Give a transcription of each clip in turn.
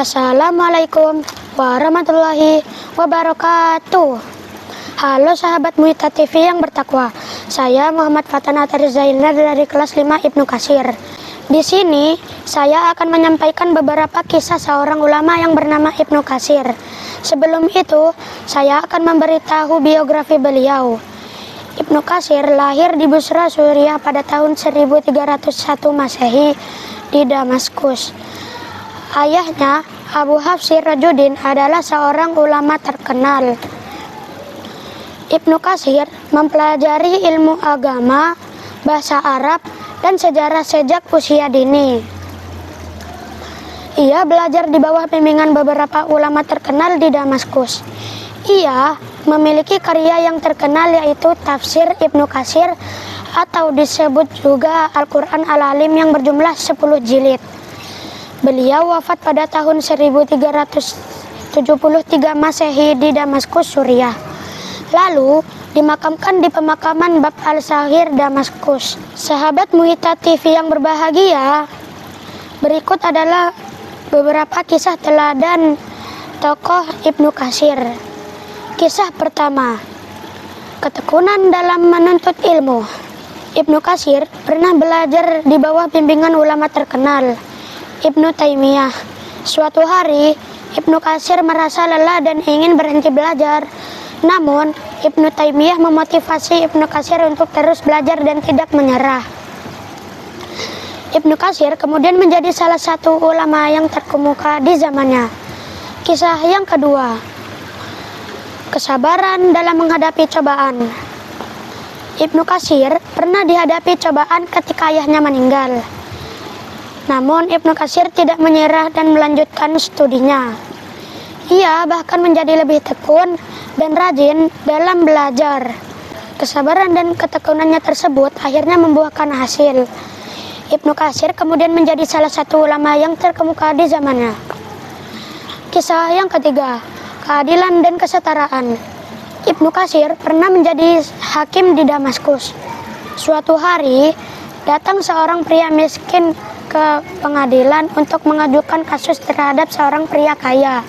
Assalamualaikum warahmatullahi wabarakatuh. Halo sahabat Muhita TV yang bertakwa. Saya Muhammad Fatan Atari Zainal dari kelas 5 Ibnu Katsir. Di sini saya akan menyampaikan beberapa kisah seorang ulama yang bernama Ibnu Katsir. Sebelum itu, saya akan memberitahu biografi beliau. Ibnu Katsir lahir di Busra, Suriah pada tahun 1301 Masehi di Damaskus. Ayahnya, Abu Hafs Sirajuddin, adalah seorang ulama terkenal. Ibnu Katsir mempelajari ilmu agama, bahasa Arab, dan sejarah sejak usia dini. Ia belajar di bawah bimbingan beberapa ulama terkenal di Damaskus. Ia memiliki karya yang terkenal yaitu Tafsir Ibnu Katsir atau disebut juga Al-Quran Al-Alim yang berjumlah 10 jilid. Beliau wafat pada tahun 1373 Masehi di Damaskus, Suriah. Lalu dimakamkan di pemakaman Bab Al-Saghir, Damaskus. Sahabat Muhita TV yang berbahagia, berikut adalah beberapa kisah teladan tokoh Ibnu Katsir. Kisah pertama, ketekunan dalam menuntut ilmu. Ibnu Katsir pernah belajar di bawah bimbingan ulama terkenal, Ibnu Taimiyah. Suatu hari, Ibnu Katsir merasa lelah dan ingin berhenti belajar. Namun, Ibnu Taimiyah memotivasi Ibnu Katsir untuk terus belajar dan tidak menyerah. Ibnu Katsir kemudian menjadi salah satu ulama yang terkemuka di zamannya. Kisah yang kedua, kesabaran dalam menghadapi cobaan. Ibnu Katsir pernah dihadapi cobaan ketika ayahnya meninggal. Namun Ibnu Katsir tidak menyerah dan melanjutkan studinya. Ia bahkan menjadi lebih tekun dan rajin dalam belajar. Kesabaran dan ketekunannya tersebut akhirnya membuahkan hasil. Ibnu Katsir kemudian menjadi salah satu ulama yang terkemuka di zamannya. Kisah yang ketiga, keadilan dan kesetaraan. Ibnu Katsir pernah menjadi hakim di Damaskus. Suatu hari, datang seorang pria miskin ke pengadilan untuk mengajukan kasus terhadap seorang pria kaya.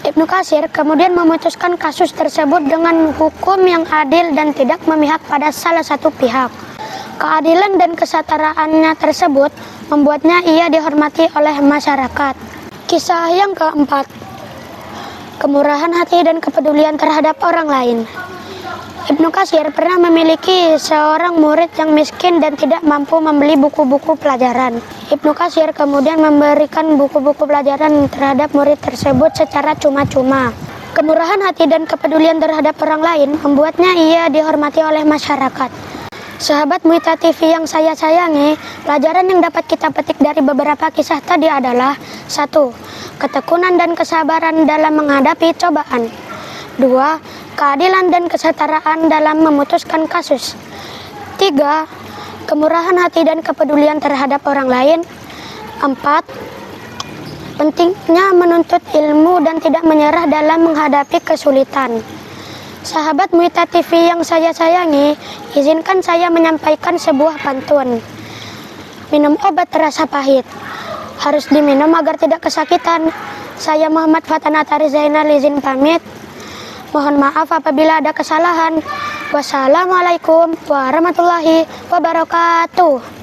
Ibnu Katsir kemudian memutuskan kasus tersebut dengan hukum yang adil dan tidak memihak pada salah satu pihak. Keadilan dan kesetaraannya tersebut membuatnya ia dihormati oleh masyarakat. Kisah yang keempat, kemurahan hati dan kepedulian terhadap orang lain. Ibnu Katsir pernah memiliki seorang murid yang miskin dan tidak mampu membeli buku-buku pelajaran. Ibnu Katsir kemudian memberikan buku-buku pelajaran terhadap murid tersebut secara cuma-cuma. Kemurahan hati dan kepedulian terhadap orang lain membuatnya ia dihormati oleh masyarakat. Sahabat Muhita TV yang saya sayangi, pelajaran yang dapat kita petik dari beberapa kisah tadi adalah: 1. Ketekunan dan kesabaran dalam menghadapi cobaan. 2. Keadilan dan kesetaraan dalam memutuskan kasus. 3. Kemurahan hati dan kepedulian terhadap orang lain. 4. Pentingnya menuntut ilmu dan tidak menyerah dalam menghadapi kesulitan. Sahabat Muhita TV yang saya sayangi, izinkan saya menyampaikan sebuah pantun. Minum obat terasa pahit, harus diminum agar tidak kesakitan. Saya Muhammad Fatan Atari Zainal izin pamit. Mohon maaf apabila ada kesalahan. Wassalamualaikum warahmatullahi wabarakatuh.